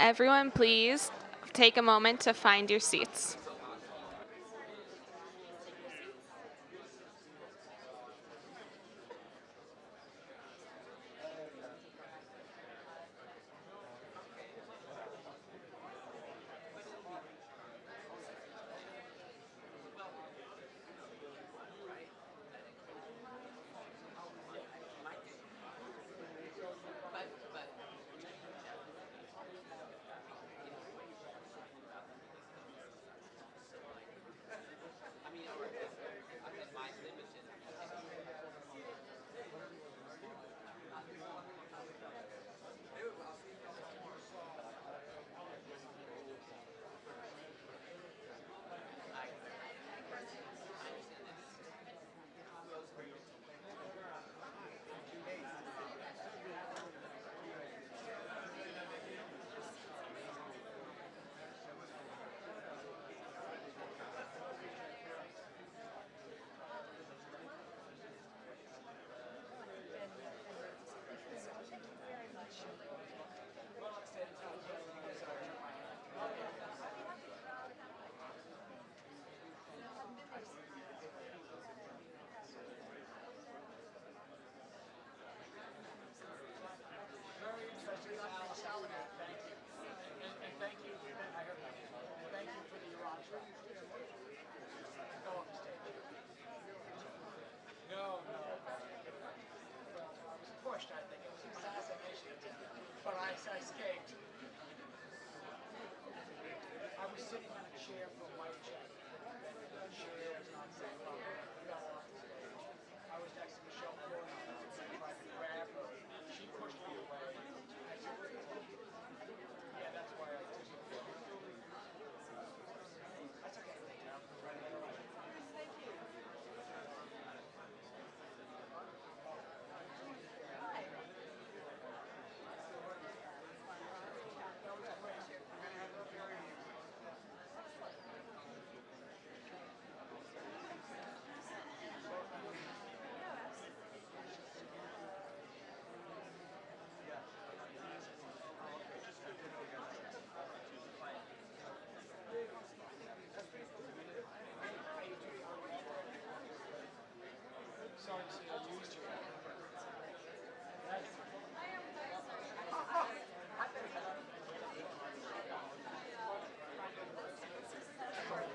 Everyone, please take a moment to find your seats.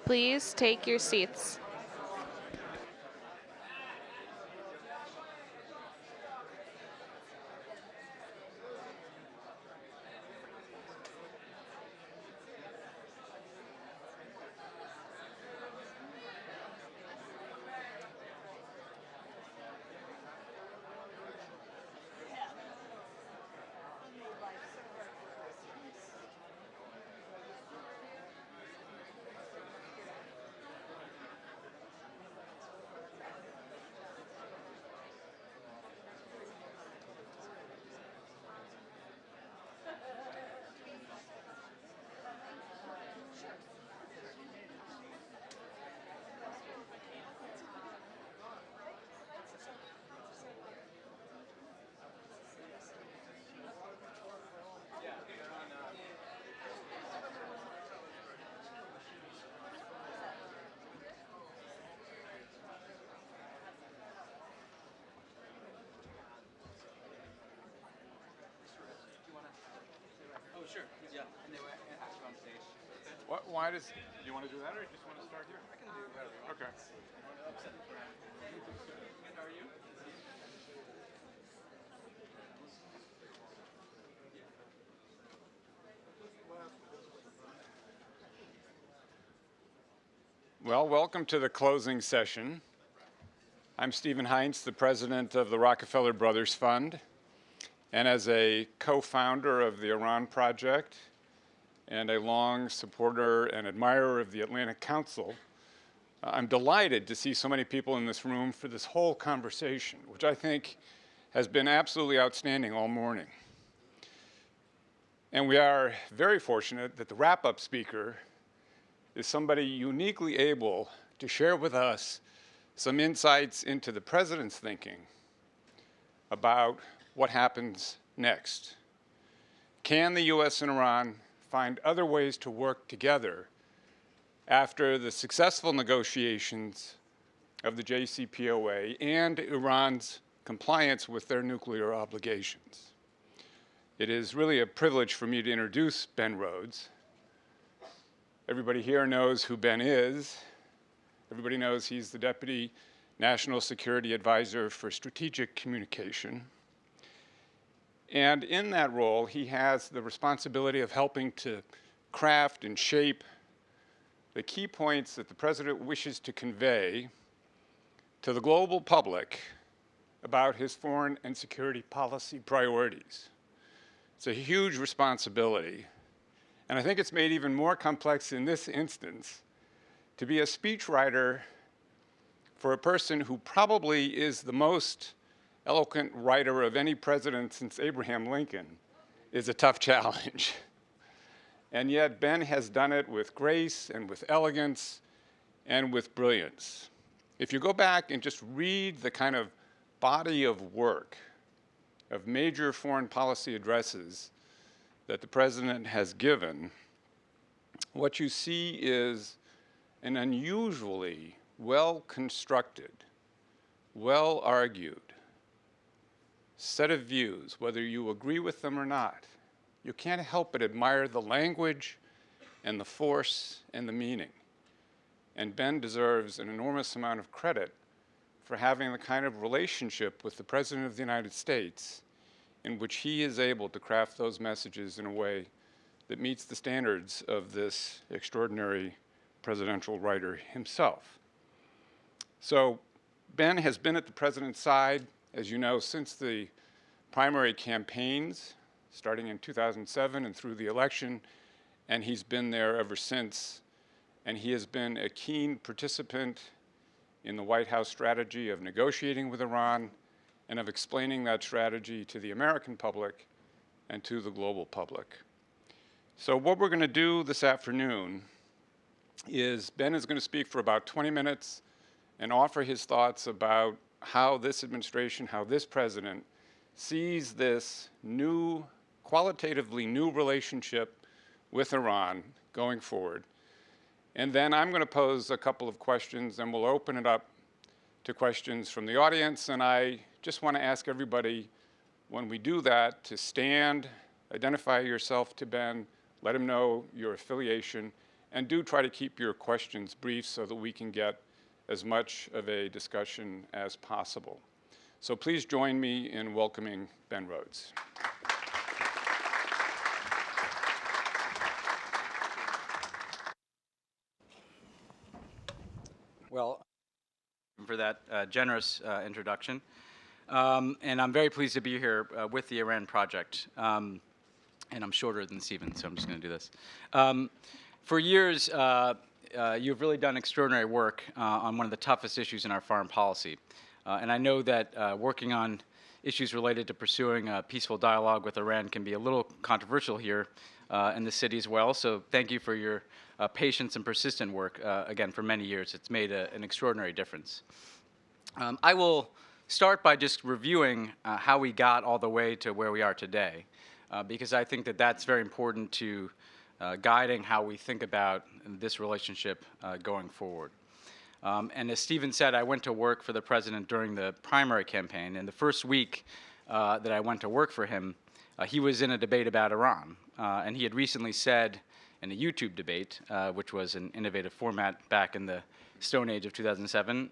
Please take your seats. Sure. Yeah. And they were actually on stage. Why does, do you want to do that or you just want to start here? I can do whatever you want. Okay. How are you? Well, welcome to the closing session. I'm Stephen Heinz, the president of the Rockefeller Brothers Fund. And as a co-founder of the Iran Project and a long supporter and admirer of the Atlantic Council, I'm delighted to see so many people in this room for this whole conversation, which I think has been absolutely outstanding all morning. And we are very fortunate that the wrap-up speaker is somebody uniquely able to share with us some insights into the president's thinking about what happens next. Can the US and Iran find other ways to work together after the successful negotiations of the JCPOA and Iran's compliance with their nuclear obligations. It is really a privilege for me to introduce Ben Rhodes. Everybody here knows who Ben is. Everybody knows he's the Deputy National Security Advisor for Strategic Communication. And in that role, he has the responsibility of helping to craft and shape the key points that the President wishes to convey to the global public about his foreign and security policy priorities. It's a huge responsibility, and I think it's made even more complex in this instance to be a speechwriter for a person who probably is the most eloquent writer of any president since Abraham Lincoln is a tough challenge. And yet Ben has done it with grace and with elegance and with brilliance. If you go back and just read the kind of body of work of major foreign policy addresses that the President has given, what you see is an unusually well-constructed, well-argued set of views, whether you agree with them or not. You can't help but admire the language and the force and the meaning. And Ben deserves an enormous amount of credit for having the kind of relationship with the President of the United States in which he is able to craft those messages in a way that meets the standards of this extraordinary presidential writer himself. So Ben has been at the President's side, as you know, since the primary campaigns, starting in 2007 and through the election, and he's been there ever since. And he has been a keen participant in the White House strategy of negotiating with Iran and of explaining that strategy to the American public and to the global public. So what we're going to do this afternoon is Ben is going to speak for about 20 minutes and offer his thoughts about how this administration, how this president sees this new, qualitatively new relationship with Iran going forward. And then I'm going to pose a couple of questions, and we'll open it up to questions from the audience. And I just want to ask everybody, when we do that, to stand, identify yourself to Ben, let him know your affiliation, and do try to keep your questions brief so that we can get as much of a discussion as possible. So please join me in welcoming Ben Rhodes. Well, for that generous introduction. And I'm very pleased to be here with the Iran Project. And I'm shorter than Stephen, so I'm just going to do this. For years, you've really done extraordinary work on one of the toughest issues in our foreign policy. And I know that working on issues related to pursuing a peaceful dialogue with Iran can be a little controversial here in the city as well. So thank you for your patience and persistent work, again, for many years. It's made an extraordinary difference. I will start by just reviewing how we got all the way to where we are today, because I think that that's very important to guiding how we think about this relationship going forward. And as Stephen said, I went to work for the president during the primary campaign, and the first week that I went to work for him, he was in a debate about Iran. And he had recently said in a YouTube debate, which was an innovative format back in the Stone Age of 2007,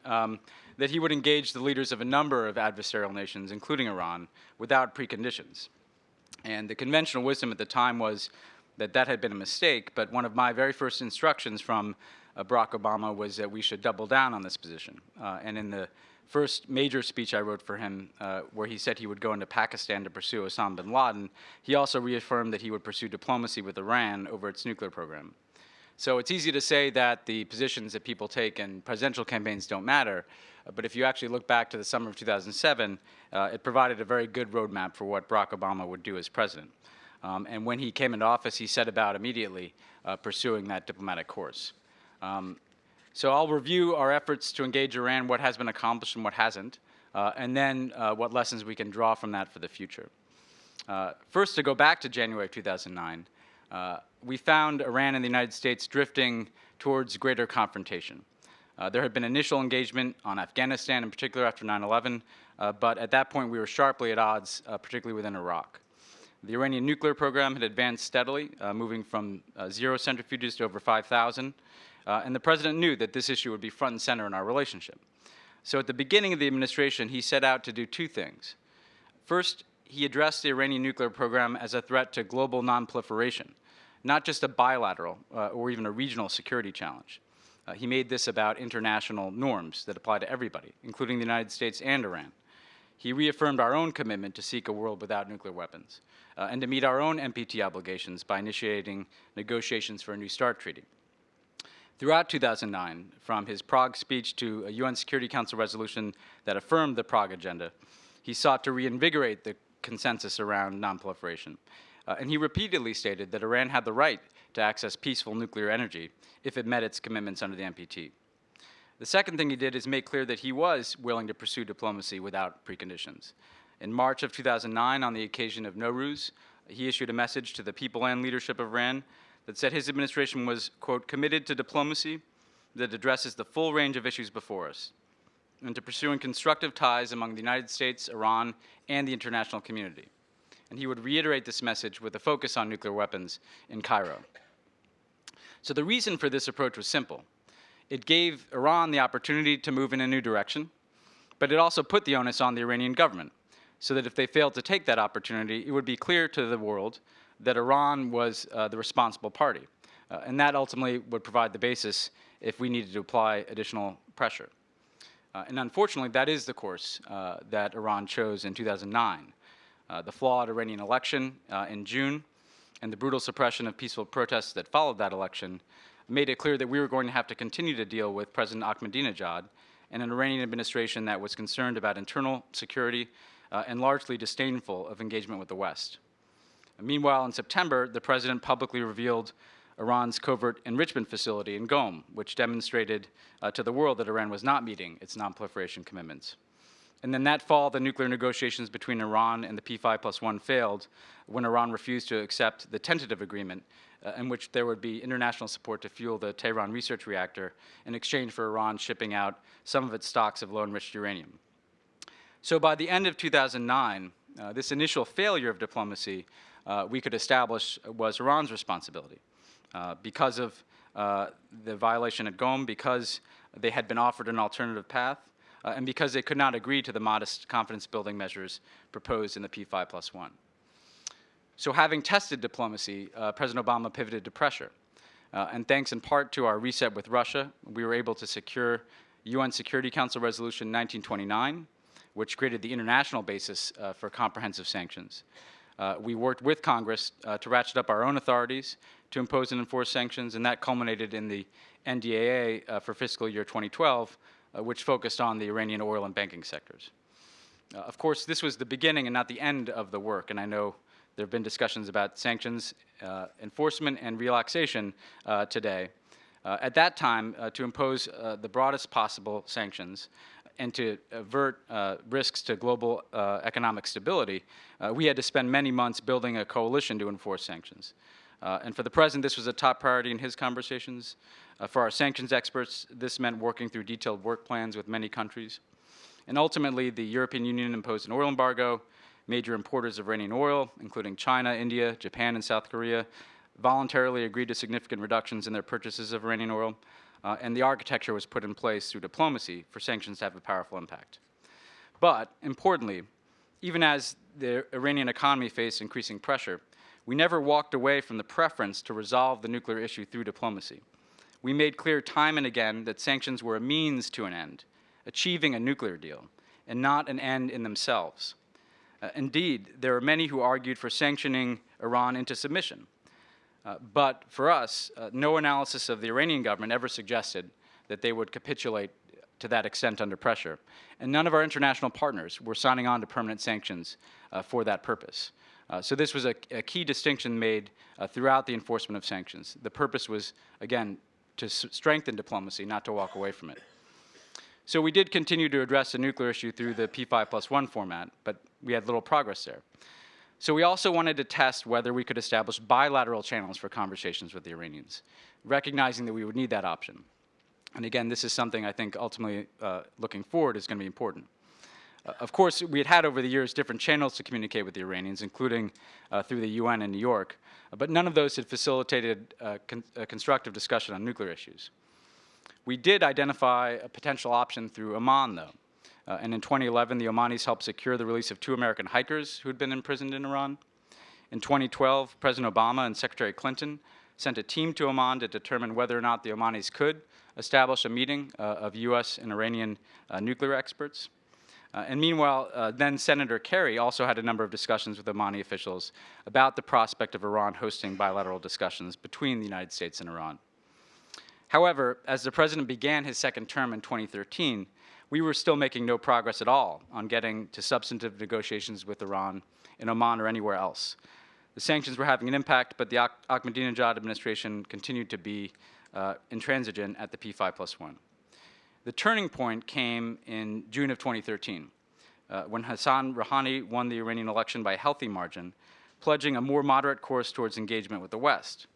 that he would engage the leaders of a number of adversarial nations, including Iran, without preconditions. And the conventional wisdom at the time was that that had been a mistake, but one of my very first instructions from Barack Obama was that we should double down on this position. And in the first major speech I wrote for him, where he said he would go into Pakistan to pursue Osama bin Laden, he also reaffirmed that he would pursue diplomacy with Iran over its nuclear program. So it's easy to say that the positions that people take in presidential campaigns don't matter, but if you actually look back to the summer of 2007, it provided a very good roadmap for what Barack Obama would do as president. And when he came into office, he set about immediately pursuing that diplomatic course. So I'll review our efforts to engage Iran, what has been accomplished and what hasn't, and then what lessons we can draw from that for the future. First, to go back to January of 2009, we found Iran and the United States drifting towards greater confrontation. There had been initial engagement on Afghanistan, in particular after 9/11, but at that point we were sharply at odds, particularly within Iraq. The Iranian nuclear program had advanced steadily, moving from 0 centrifuges to over 5,000, and the president knew that this issue would be front and center in our relationship. So at the beginning of the administration, he set out to do two things. First, he addressed the Iranian nuclear program as a threat to global nonproliferation, not just a bilateral or even a regional security challenge. He made this about international norms that apply to everybody, including the United States and Iran. He reaffirmed our own commitment to seek a world without nuclear weapons and to meet our own NPT obligations by initiating negotiations for a New START treaty. Throughout 2009, from his Prague speech to a UN Security Council resolution that affirmed the Prague Agenda, he sought to reinvigorate the consensus around nonproliferation. And he repeatedly stated that Iran had the right to access peaceful nuclear energy if it met its commitments under the NPT. The second thing he did is make clear that he was willing to pursue diplomacy without preconditions. In March of 2009, on the occasion of Nowruz, he issued a message to the people and leadership of Iran that said his administration was, quote, committed to diplomacy that addresses the full range of issues before us, and to pursuing constructive ties among the United States, Iran, and the international community. And he would reiterate this message with a focus on nuclear weapons in Cairo. So the reason for this approach was simple. It gave Iran the opportunity to move in a new direction, but it also put the onus on the Iranian government, so that if they failed to take that opportunity, it would be clear to the world that Iran was the responsible party. And that ultimately would provide the basis if we needed to apply additional pressure. And unfortunately, that is the course that Iran chose in 2009. The flawed Iranian election in June and the brutal suppression of peaceful protests that followed that election made it clear that we were going to have to continue to deal with President Ahmadinejad and an Iranian administration that was concerned about internal security and largely disdainful of engagement with the West. Meanwhile, in September, the president publicly revealed Iran's covert enrichment facility in Qom, which demonstrated to the world that Iran was not meeting its nonproliferation commitments. And then that fall, the nuclear negotiations between Iran and the P5+1 failed when Iran refused to accept the tentative agreement in which there would be international support to fuel the Tehran research reactor in exchange for Iran shipping out some of its stocks of low-enriched uranium. So by the end of 2009, this initial failure of diplomacy we could establish was Iran's responsibility because of the violation at Qom, because they had been offered an alternative path, and because they could not agree to the modest confidence-building measures proposed in the P5+1. So having tested diplomacy, President Obama pivoted to pressure. And thanks in part to our reset with Russia, we were able to secure UN Security Council Resolution 1929, which created the international basis for comprehensive sanctions. We worked with Congress to ratchet up our own authorities to impose and enforce sanctions, and that culminated in the NDAA for fiscal year 2012, which focused on the Iranian oil and banking sectors. Of course, this was the beginning and not the end of the work, and I know there have been discussions about sanctions, enforcement, and relaxation today. At that time, to impose the broadest possible sanctions and to avert risks to global economic stability, we had to spend many months building a coalition to enforce sanctions. And for the President, this was a top priority in his conversations. For our sanctions experts, this meant working through detailed work plans with many countries. And ultimately, the European Union imposed an oil embargo. Major importers of Iranian oil, including China, India, Japan, and South Korea, voluntarily agreed to significant reductions in their purchases of Iranian oil, and the architecture was put in place through diplomacy for sanctions to have a powerful impact. But, importantly, even as the Iranian economy faced increasing pressure, we never walked away from the preference to resolve the nuclear issue through diplomacy. We made clear time and again that sanctions were a means to an end, achieving a nuclear deal, and not an end in themselves. Indeed, there are many who argued for sanctioning Iran into submission. But for us, no analysis of the Iranian government ever suggested that they would capitulate to that extent under pressure. And none of our international partners were signing on to permanent sanctions for that purpose. So this was a key distinction made throughout the enforcement of sanctions. The purpose was, again, to strengthen diplomacy, not to walk away from it. So we did continue to address the nuclear issue through the P5+1 format, but we had little progress there. So we also wanted to test whether we could establish bilateral channels for conversations with the Iranians, recognizing that we would need that option. And again, this is something I think ultimately, looking forward, is going to be important. Of course, we had over the years different channels to communicate with the Iranians, including through the UN in New York, but none of those had facilitated a constructive discussion on nuclear issues. We did identify a potential option through Oman, though. And in 2011, the Omanis helped secure the release of 2 American hikers who had been imprisoned in Iran. In 2012, President Obama and Secretary Clinton sent a team to Oman to determine whether or not the Omanis could establish a meeting of U.S. and Iranian nuclear experts. And meanwhile, then Senator Kerry also had a number of discussions with Omani officials about the prospect of Iran hosting bilateral discussions between the United States and Iran. However, as the president began his second term in 2013, we were still making no progress at all on getting to substantive negotiations with Iran in Oman or anywhere else. The sanctions were having an impact, but the Ahmadinejad administration continued to be intransigent at the P5+1. The turning point came in June of 2013, when Hassan Rouhani won the Iranian election by a healthy margin, pledging a more moderate course towards engagement with the West.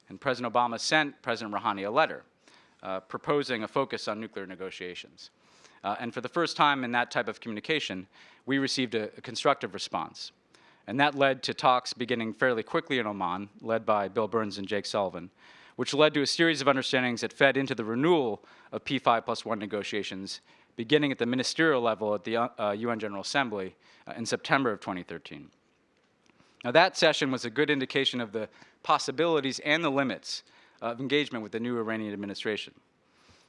And President Obama sent President Rouhani a letter proposing a focus on nuclear negotiations. And for the first time in that type of communication, we received a constructive response. And that led to talks beginning fairly quickly in Oman, led by Bill Burns and Jake Sullivan, which led to a series of understandings that fed into the renewal of P5+1 negotiations, beginning at the ministerial level at the UN General Assembly in September of 2013. Now, that session was a good indication of the possibilities and the limits of engagement with the new Iranian administration.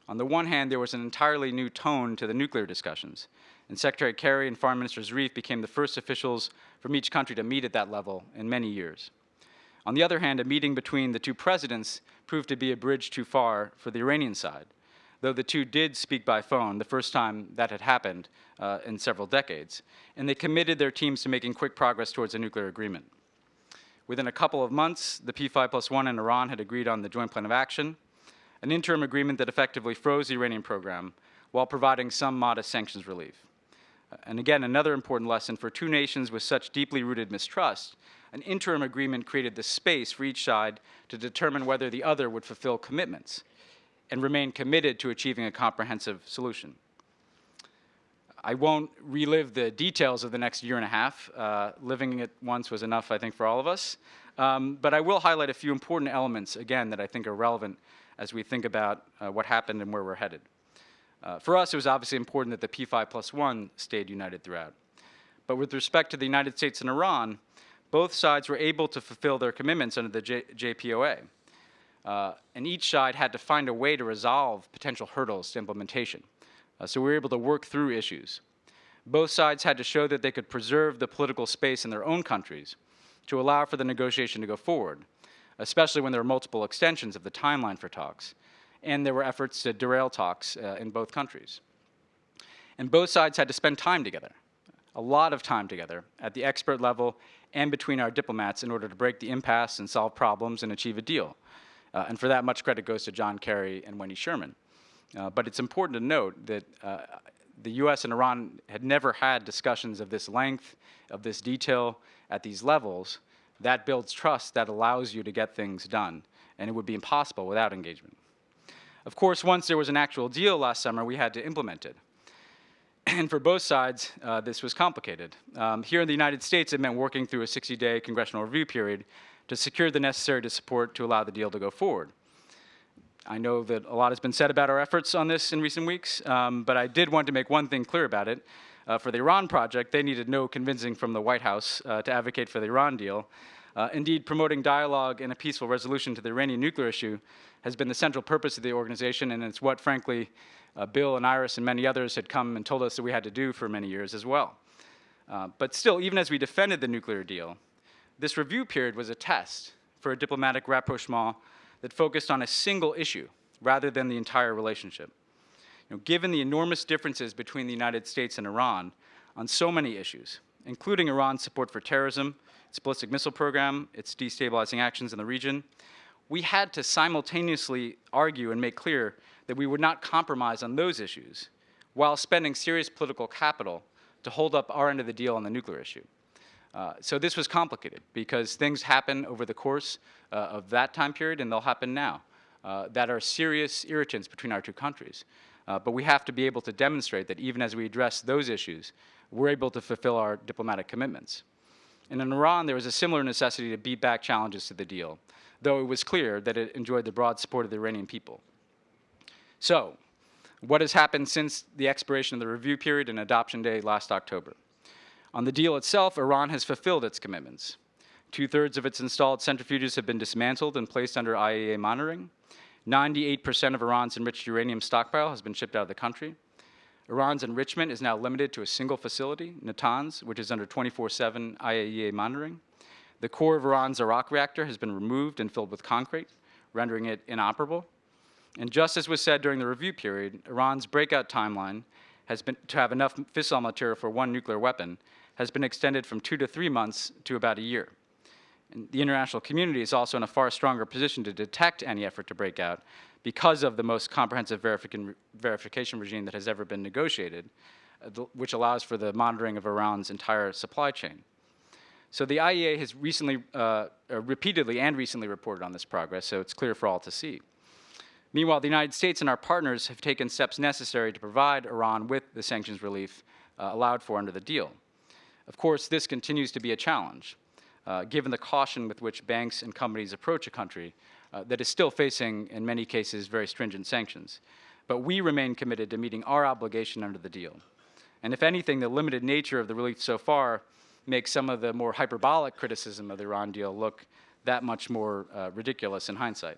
On the one hand, there was an entirely new tone to the nuclear discussions, and Secretary Kerry and Foreign Minister Zarif became the first officials from each country to meet at that level in many years. On the other hand, a meeting between the 2 presidents proved to be a bridge too far for the Iranian side, though the 2 did speak by phone, the first time that had happened in several decades, and they committed their teams to making quick progress towards a nuclear agreement. Within a couple of months, the P5+1 and Iran had agreed on the Joint Plan of Action, an interim agreement that effectively froze the Iranian program while providing some modest sanctions relief. And again, another important lesson for 2 nations with such deeply rooted mistrust, an interim agreement created the space for each side to determine whether the other would fulfill commitments and remain committed to achieving a comprehensive solution. I won't relive the details of the next year and a half. Living it once was enough, I think, for all of us. But I will highlight a few important elements, again, that I think are relevant as we think about what happened and where we're headed. For us, it was obviously important that the P5+1 stayed united throughout. But with respect to the United States and Iran, both sides were able to fulfill their commitments under the JCPOA. And each side had to find a way to resolve potential hurdles to implementation. So we were able to work through issues. Both sides had to show that they could preserve the political space in their own countries to allow for the negotiation to go forward, especially when there were multiple extensions of the timeline for talks, and there were efforts to derail talks in both countries. And both sides had to spend time together, a lot of time together, at the expert level and between our diplomats in order to break the impasse and solve problems and achieve a deal. And for that, much credit goes to John Kerry and Wendy Sherman. But it's important to note that the US and Iran had never had discussions of this length, of this detail, at these levels. That builds trust that allows you to get things done, and it would be impossible without engagement. Of course, once there was an actual deal last summer, we had to implement it. And for both sides, this was complicated. Here in the United States, it meant working through a 60-day congressional review period to secure the necessary support to allow the deal to go forward. I know that a lot has been said about our efforts on this in recent weeks, but I did want to make one thing clear about it. For the Iran project, they needed no convincing from the White House to advocate for the Iran deal. Indeed, promoting dialogue and a peaceful resolution to the Iranian nuclear issue has been the central purpose of the organization, and it's what, frankly, Bill and Iris and many others had come and told us that we had to do for many years as well. But still, even as we defended the nuclear deal, this review period was a test for a diplomatic rapprochement that focused on a single issue rather than the entire relationship. Given the enormous differences between the United States and Iran on so many issues, including Iran's support for terrorism, its ballistic missile program, its destabilizing actions in the region, we had to simultaneously argue and make clear that we would not compromise on those issues while spending serious political capital to hold up our end of the deal on the nuclear issue. So this was complicated because things happen over the course of that time period, and they'll happen now, that are serious irritants between our two countries. But we have to be able to demonstrate that even as we address those issues, we're able to fulfill our diplomatic commitments. And in Iran, there was a similar necessity to beat back challenges to the deal, though it was clear that it enjoyed the broad support of the Iranian people. So, what has happened since the expiration of the review period and adoption day last October? On the deal itself, Iran has fulfilled its commitments. 2/3 of its installed centrifuges have been dismantled and placed under IAEA monitoring. 98% of Iran's enriched uranium stockpile has been shipped out of the country. Iran's enrichment is now limited to a single facility, Natanz, which is under 24/7 IAEA monitoring. The core of Iran's Arak reactor has been removed and filled with concrete, rendering it inoperable. And just as was said during the review period, Iran's breakout timeline has been to have enough fissile material for one nuclear weapon has been extended from 2 to 3 months to about a year. And the international community is also in a far stronger position to detect any effort to break out because of the most comprehensive verification regime that has ever been negotiated, which allows for the monitoring of Iran's entire supply chain. So the IAEA has repeatedly and recently reported on this progress, so it's clear for all to see. Meanwhile, the United States and our partners have taken steps necessary to provide Iran with the sanctions relief allowed for under the deal. Of course, this continues to be a challenge, given the caution with which banks and companies approach a country that is still facing, in many cases, very stringent sanctions. But we remain committed to meeting our obligation under the deal. And if anything, the limited nature of the relief so far makes some of the more hyperbolic criticism of the Iran deal look that much more ridiculous in hindsight.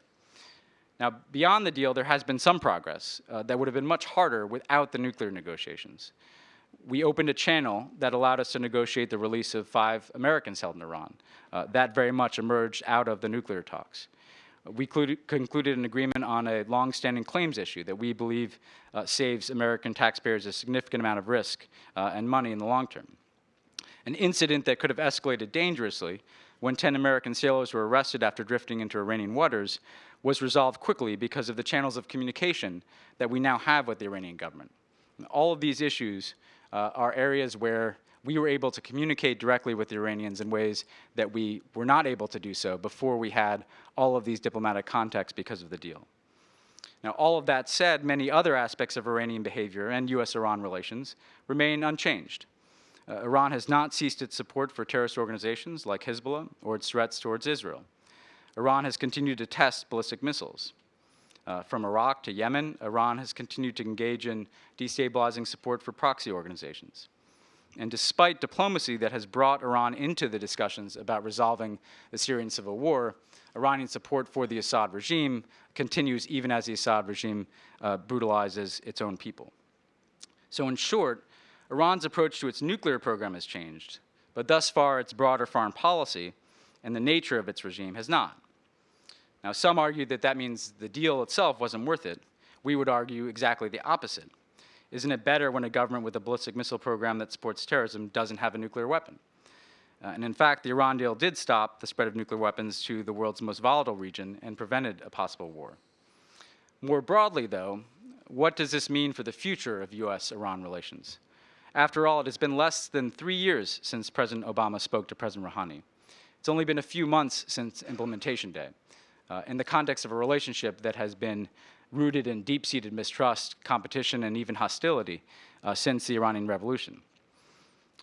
Now, beyond the deal, there has been some progress that would have been much harder without the nuclear negotiations. We opened a channel that allowed us to negotiate the release of 5 Americans held in Iran. That very much emerged out of the nuclear talks. We concluded an agreement on a long-standing claims issue that we believe saves American taxpayers a significant amount of risk and money in the long term. An incident that could have escalated dangerously when 10 American sailors were arrested after drifting into Iranian waters was resolved quickly because of the channels of communication that we now have with the Iranian government. And all of these issues are areas where we were able to communicate directly with the Iranians in ways that we were not able to do so before we had all of these diplomatic contacts because of the deal. Now, all of that said, many other aspects of Iranian behavior and U.S.-Iran relations remain unchanged. Iran has not ceased its support for terrorist organizations like Hezbollah or its threats towards Israel. Iran has continued to test ballistic missiles. From Iraq to Yemen, Iran has continued to engage in destabilizing support for proxy organizations. And despite diplomacy that has brought Iran into the discussions about resolving the Syrian civil war, Iranian support for the Assad regime continues even as the Assad regime brutalizes its own people. So in short, Iran's approach to its nuclear program has changed, but thus far its broader foreign policy and the nature of its regime has not. Now, some argue that that means the deal itself wasn't worth it. We would argue exactly the opposite. Isn't it better when a government with a ballistic missile program that supports terrorism doesn't have a nuclear weapon? And in fact, the Iran deal did stop the spread of nuclear weapons to the world's most volatile region and prevented a possible war. More broadly, though, what does this mean for the future of U.S.-Iran relations? After all, it has been less than 3 years since President Obama spoke to President Rouhani. It's only been a few months since implementation day. In the context of a relationship that has been rooted in deep-seated mistrust, competition, and even hostility since the Iranian Revolution.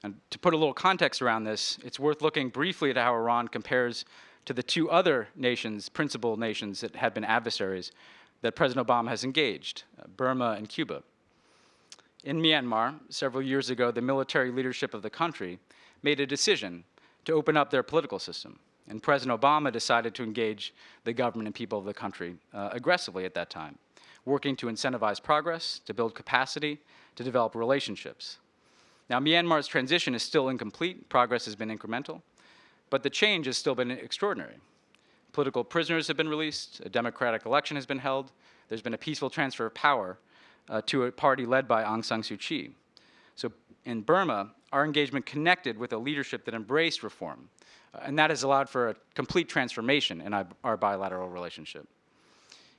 And to put a little context around this, it's worth looking briefly at how Iran compares to the 2 other nations, principal nations that had been adversaries that President Obama has engaged, Burma and Cuba. In Myanmar, several years ago, the military leadership of the country made a decision to open up their political system. And President Obama decided to engage the government and people of the country aggressively at that time, working to incentivize progress, to build capacity, to develop relationships. Now, Myanmar's transition is still incomplete. Progress has been incremental, but the change has still been extraordinary. Political prisoners have been released, a democratic election has been held, there's been a peaceful transfer of power to a party led by Aung San Suu Kyi. So in Burma, our engagement connected with a leadership that embraced reform, and that has allowed for a complete transformation in our bilateral relationship.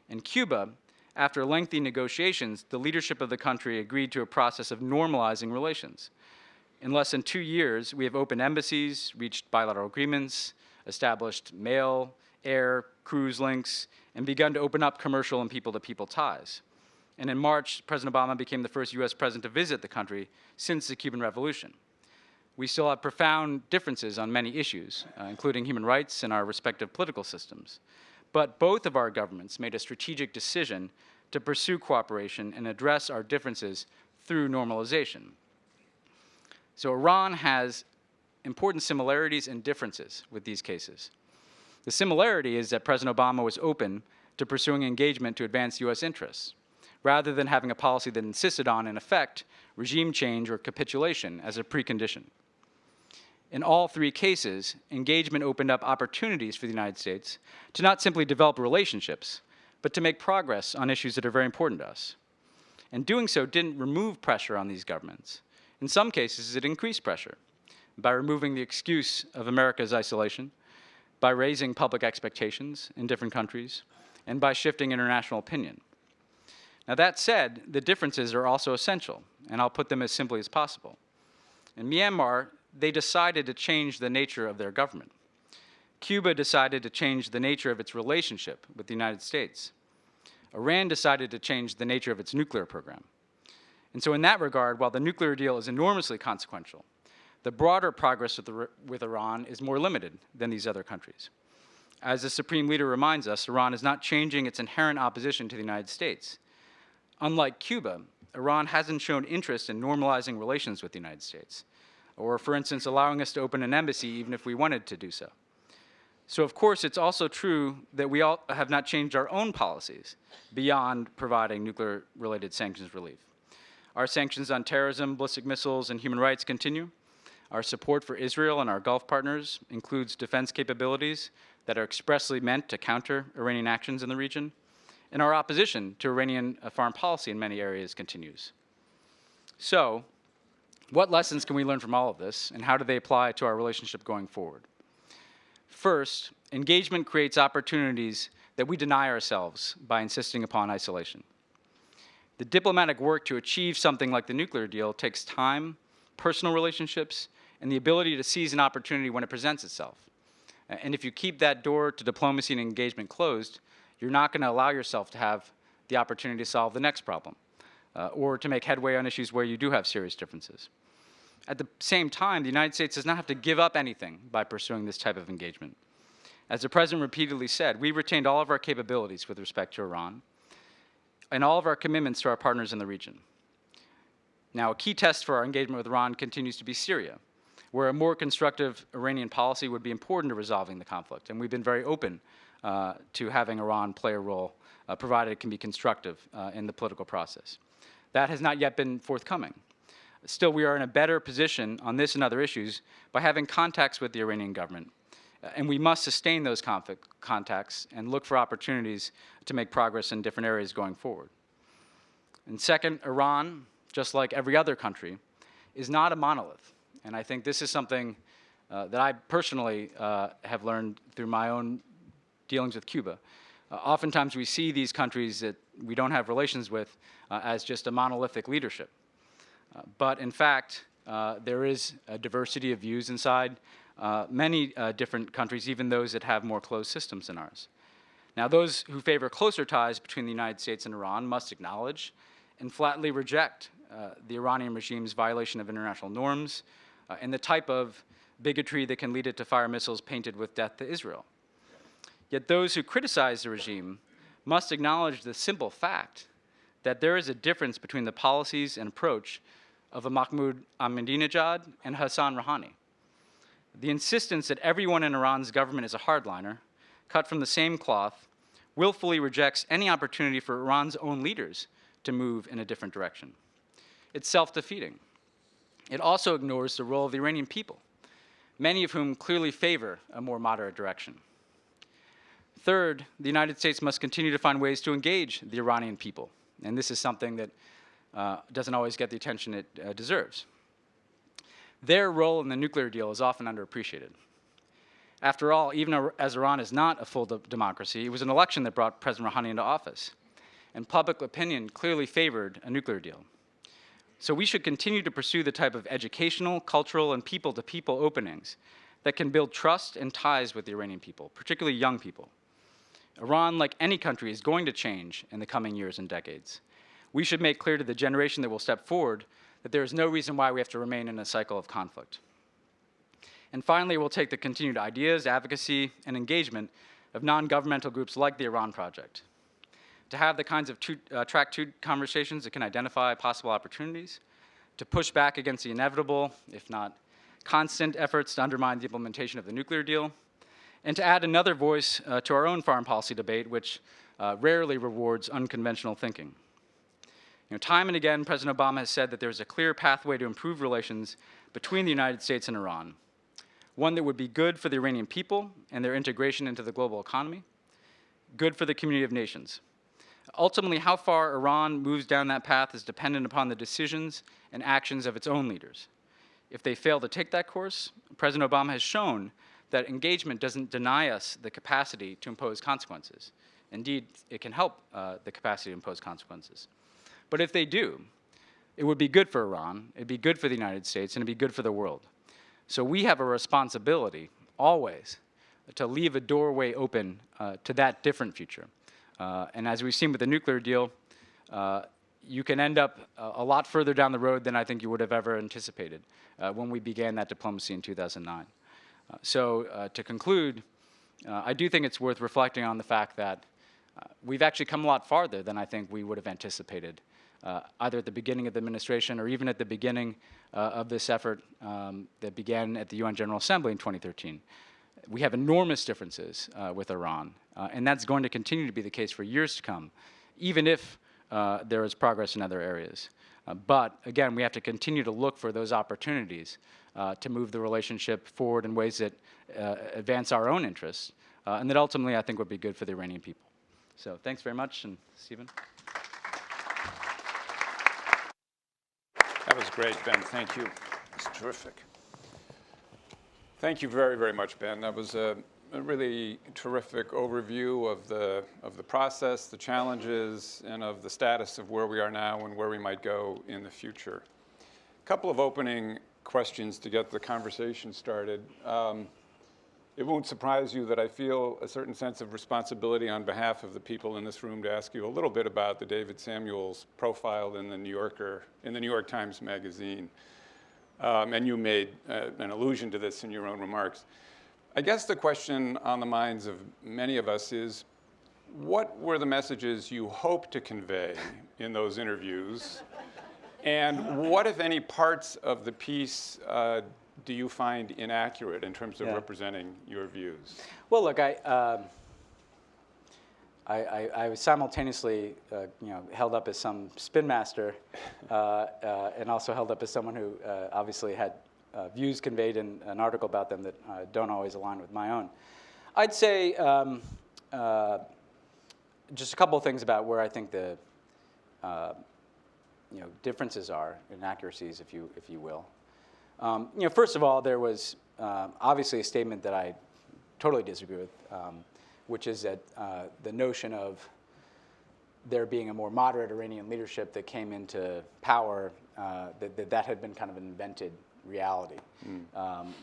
In Cuba, after lengthy negotiations, the leadership of the country agreed to a process of normalizing relations. In less than 2 years, we have opened embassies, reached bilateral agreements, established mail, air, cruise links, and begun to open up commercial and people-to-people ties. And in March, President Obama became the first US president to visit the country since the Cuban Revolution. We still have profound differences on many issues, including human rights and our respective political systems. But both of our governments made a strategic decision to pursue cooperation and address our differences through normalization. So Iran has important similarities and differences with these cases. The similarity is that President Obama was open to pursuing engagement to advance US interests, rather than having a policy that insisted on, in effect, regime change or capitulation as a precondition. In all three cases, engagement opened up opportunities for the United States to not simply develop relationships, but to make progress on issues that are very important to us. And doing so didn't remove pressure on these governments. In some cases, it increased pressure by removing the excuse of America's isolation, by raising public expectations in different countries, and by shifting international opinion. Now, that said, the differences are also essential, and I'll put them as simply as possible. In Myanmar, they decided to change the nature of their government. Cuba decided to change the nature of its relationship with the United States. Iran decided to change the nature of its nuclear program. And so in that regard, while the nuclear deal is enormously consequential, the broader progress with Iran is more limited than these other countries. As the Supreme Leader reminds us, Iran is not changing its inherent opposition to the United States. Unlike Cuba, Iran hasn't shown interest in normalizing relations with the United States, or, for instance, allowing us to open an embassy even if we wanted to do so. So, of course, it's also true that we all have not changed our own policies beyond providing nuclear-related sanctions relief. Our sanctions on terrorism, ballistic missiles, and human rights continue. Our support for Israel and our Gulf partners includes defense capabilities that are expressly meant to counter Iranian actions in the region. And our opposition to Iranian foreign policy in many areas continues. So, what lessons can we learn from all of this, and how do they apply to our relationship going forward? First, engagement creates opportunities that we deny ourselves by insisting upon isolation. The diplomatic work to achieve something like the nuclear deal takes time, personal relationships, and the ability to seize an opportunity when it presents itself. And if you keep that door to diplomacy and engagement closed, you're not going to allow yourself to have the opportunity to solve the next problem, or to make headway on issues where you do have serious differences. At the same time, the United States does not have to give up anything by pursuing this type of engagement. As the President repeatedly said, we retained all of our capabilities with respect to Iran and all of our commitments to our partners in the region. Now, a key test for our engagement with Iran continues to be Syria, where a more constructive Iranian policy would be important to resolving the conflict, and we've been very open to having Iran play a role, provided it can be constructive in the political process. That has not yet been forthcoming. Still, we are in a better position on this and other issues by having contacts with the Iranian government, and we must sustain those contacts and look for opportunities to make progress in different areas going forward. And second, Iran, just like every other country, is not a monolith. And I think this is something that I personally have learned through my own dealings with Cuba. Oftentimes we see these countries that we don't have relations with as just a monolithic leadership. But in fact, there is a diversity of views inside many different countries, even those that have more closed systems than ours. Now, those who favor closer ties between the United States and Iran must acknowledge and flatly reject the Iranian regime's violation of international norms and the type of bigotry that can lead it to fire missiles painted with death to Israel. Yet those who criticize the regime must acknowledge the simple fact that there is a difference between the policies and approach of a Mahmoud Ahmadinejad and Hassan Rouhani. The insistence that everyone in Iran's government is a hardliner, cut from the same cloth, willfully rejects any opportunity for Iran's own leaders to move in a different direction. It's self-defeating. It also ignores the role of the Iranian people, many of whom clearly favor a more moderate direction. Third, the United States must continue to find ways to engage the Iranian people, and this is something that doesn't always get the attention it deserves. Their role in the nuclear deal is often underappreciated. After all, even as Iran is not a full democracy, it was an election that brought President Rouhani into office, and public opinion clearly favored a nuclear deal. So we should continue to pursue the type of educational, cultural, and people-to-people openings that can build trust and ties with the Iranian people, particularly young people. Iran, like any country, is going to change in the coming years and decades. We should make clear to the generation that will step forward that there is no reason why we have to remain in a cycle of conflict. And finally, we'll take the continued ideas, advocacy, and engagement of non-governmental groups like the Iran Project to have the kinds of track two conversations that can identify possible opportunities, to push back against the inevitable, if not constant, efforts to undermine the implementation of the nuclear deal, and to add another voice to our own foreign policy debate, which rarely rewards unconventional thinking. Time and again, President Obama has said that there is a clear pathway to improve relations between the United States and Iran, one that would be good for the Iranian people and their integration into the global economy, good for the community of nations. Ultimately, how far Iran moves down that path is dependent upon the decisions and actions of its own leaders. If they fail to take that course, President Obama has shown that engagement doesn't deny us the capacity to impose consequences. Indeed, it can help the capacity to impose consequences. But if they do, it would be good for Iran, it'd be good for the United States, and it'd be good for the world. So we have a responsibility, always, to leave a doorway open to that different future. And as we've seen with the nuclear deal, you can end up a lot further down the road than I think you would have ever anticipated when we began that diplomacy in 2009. So to conclude, I do think it's worth reflecting on the fact that we've actually come a lot farther than I think we would have anticipated, either at the beginning of the administration or even at the beginning of this effort that began at the UN General Assembly in 2013. We have enormous differences with Iran, and that's going to continue to be the case for years to come, even if there is progress in other areas. But again, we have to continue to look for those opportunities to move the relationship forward in ways that advance our own interests, and that ultimately I think would be good for the Iranian people. So thanks very much, and Stephen. That was great, Ben. Thank you. It's terrific. Thank you very, very much, Ben. That was a really terrific overview of the process, the challenges, and of the status of where we are now and where we might go in the future. A couple of opening questions to get the conversation started. It won't surprise you that I feel a certain sense of responsibility on behalf of the people in this room to ask you a little bit about the David Samuels profile in the New York Times Magazine. And you made an allusion to this in your own remarks. I guess the question on the minds of many of us is, what were the messages you hoped to convey in those interviews? And what, if any, parts of the piece do you find inaccurate in terms of representing your views? Well, look, I was simultaneously, held up as some spin master, and also held up as someone who obviously had views conveyed in an article about them that don't always align with my own. I'd say just a couple of things about where I think the differences are, inaccuracies, if you will. First of all, there was obviously a statement that I totally disagree with, which is that the notion of there being a more moderate Iranian leadership that came into power, that had been kind of an invented reality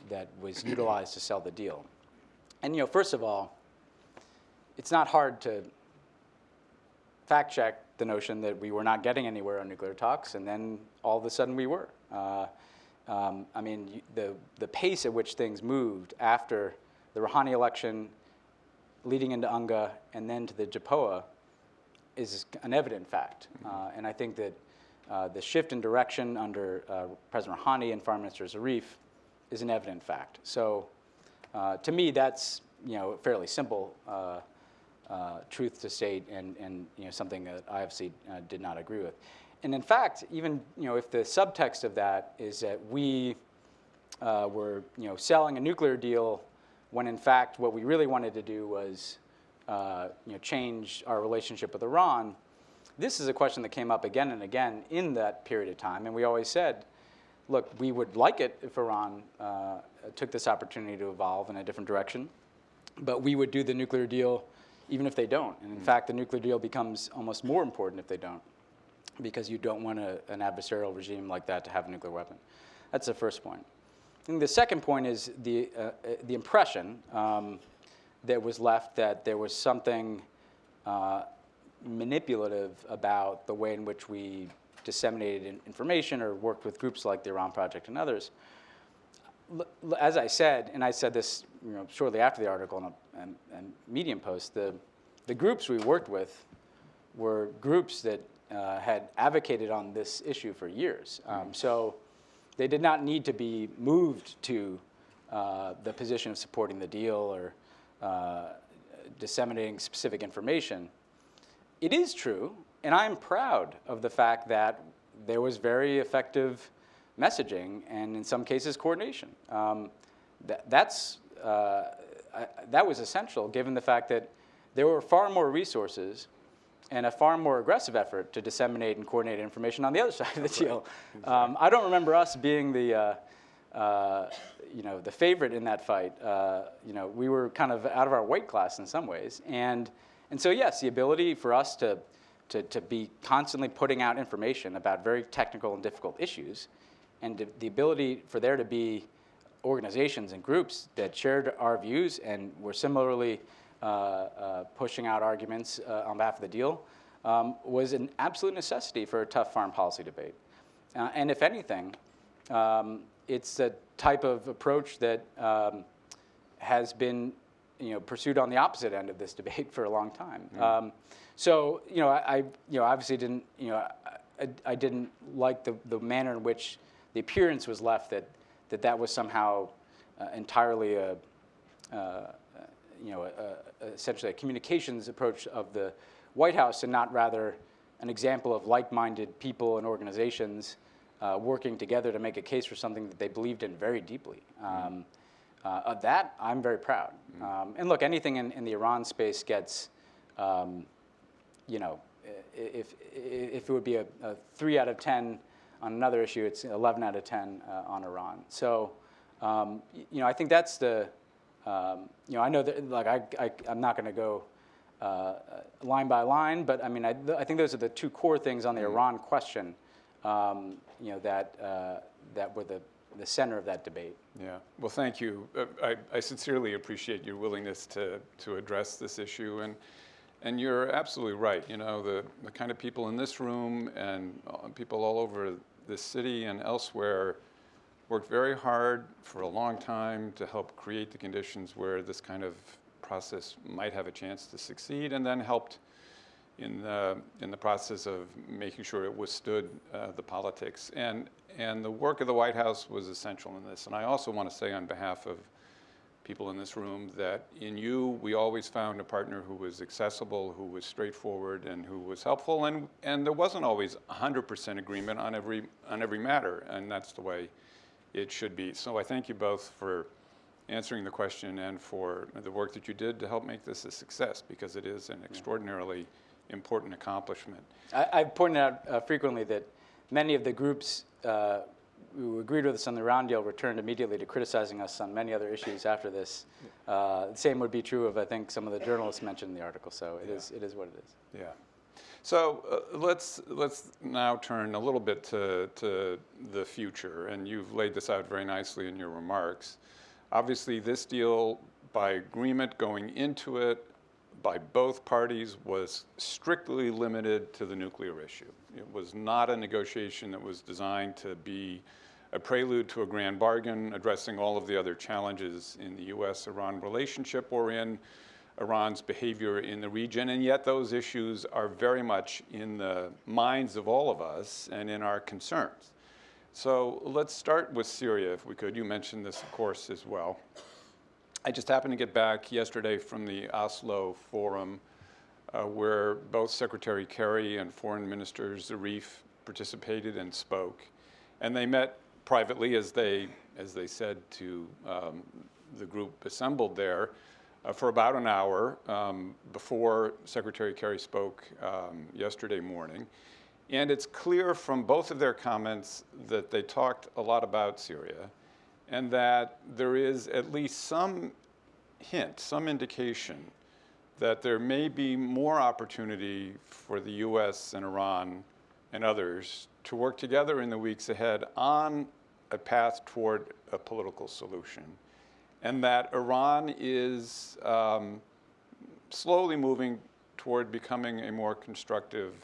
that was utilized to sell the deal. And first of all, it's not hard to fact check the notion that we were not getting anywhere on nuclear talks, and then all of a sudden we were. I mean, the pace at which things moved after the Rouhani election, leading into UNGA, and then to the JCPOA is an evident fact. And I think that the shift in direction under President Rouhani and Foreign Minister Zarif is an evident fact. So to me, that's a fairly simple truth to state, and something that I obviously did not agree with. And in fact, even if the subtext of that is that we were selling a nuclear deal, when in fact what we really wanted to do was change our relationship with Iran, this is a question that came up again and again in that period of time. And we always said, look, we would like it if Iran took this opportunity to evolve in a different direction, but we would do the nuclear deal even if they don't. And in fact, the nuclear deal becomes almost more important if they don't. because you don't want an adversarial regime like that to have a nuclear weapon. That's the first point. And the second point is the impression that was left that there was something manipulative about the way in which we disseminated information or worked with groups like the Iran Project and others. As I said, and I said this shortly after the article and Medium post, the groups we worked with were groups that had advocated on this issue for years. So they did not need to be moved to the position of supporting the deal or disseminating specific information. It is true, and I'm proud of the fact that there was very effective messaging and, in some cases, coordination. That was essential, given the fact that there were far more resources and a far more aggressive effort to disseminate and coordinate information on the other side of the deal. Exactly. I don't remember us being the favorite in that fight. We were kind of out of our weight class in some ways, and so yes, the ability for us to be constantly putting out information about very technical and difficult issues, and the ability for there to be organizations and groups that shared our views and were similarly pushing out arguments on behalf of the deal was an absolute necessity for a tough foreign policy debate. And if anything, it's the type of approach that has been pursued on the opposite end of this debate for a long time. So I obviously didn't I didn't like the manner in which the appearance was left that was somehow entirely essentially a communications approach of the White House and not rather an example of like-minded people and organizations working together to make a case for something that they believed in very deeply. Of that, I'm very proud. And look, anything in the Iran space gets, if it would be a 3 out of 10 on another issue, it's 11 out of 10 on Iran. So, I think that's the, I know that I'm not going to go line by line, but I mean, I think those are the two core things on the Iran question, that were the center of that debate. Yeah. Well, thank you. I sincerely appreciate your willingness to address this issue, and you're absolutely right. The kind of people in this room and people all over this city and elsewhere worked very hard for a long time to help create the conditions where this kind of process might have a chance to succeed, and then helped in the process of making sure it withstood the politics. And the work of the White House was essential in this. And I also want to say on behalf of people in this room that in you, we always found a partner who was accessible, who was straightforward, and who was helpful. And there wasn't always 100% agreement on every matter, and that's the way it should be. So I thank you both for answering the question and for the work that you did to help make this a success, because it is an extraordinarily important accomplishment. I've pointed out frequently that many of the groups who agreed with us on the Iran deal returned immediately to criticizing us on many other issues after this. The same would be true of, I think, some of the journalists mentioned in the article. So it is what it is. Yeah. So let's now turn a little bit to the future, and you've laid this out very nicely in your remarks. Obviously, this deal, by agreement going into it by both parties, was strictly limited to the nuclear issue. It was not a negotiation that was designed to be a prelude to a grand bargain addressing all of the other challenges in the U.S.-Iran relationship or in Iran's behavior in the region, and yet those issues are very much in the minds of all of us and in our concerns. So let's start with Syria, if we could. You mentioned this, of course, as well. I just happened to get back yesterday from the Oslo Forum, where both Secretary Kerry and Foreign Minister Zarif participated and spoke. And they met privately, as they said to the group assembled there, for about an hour before Secretary Kerry spoke yesterday morning. And it's clear from both of their comments that they talked a lot about Syria, and that there is at least some hint, some indication that there may be more opportunity for the U.S. and Iran and others to work together in the weeks ahead on a path toward a political solution, and that Iran is slowly moving toward becoming a more constructive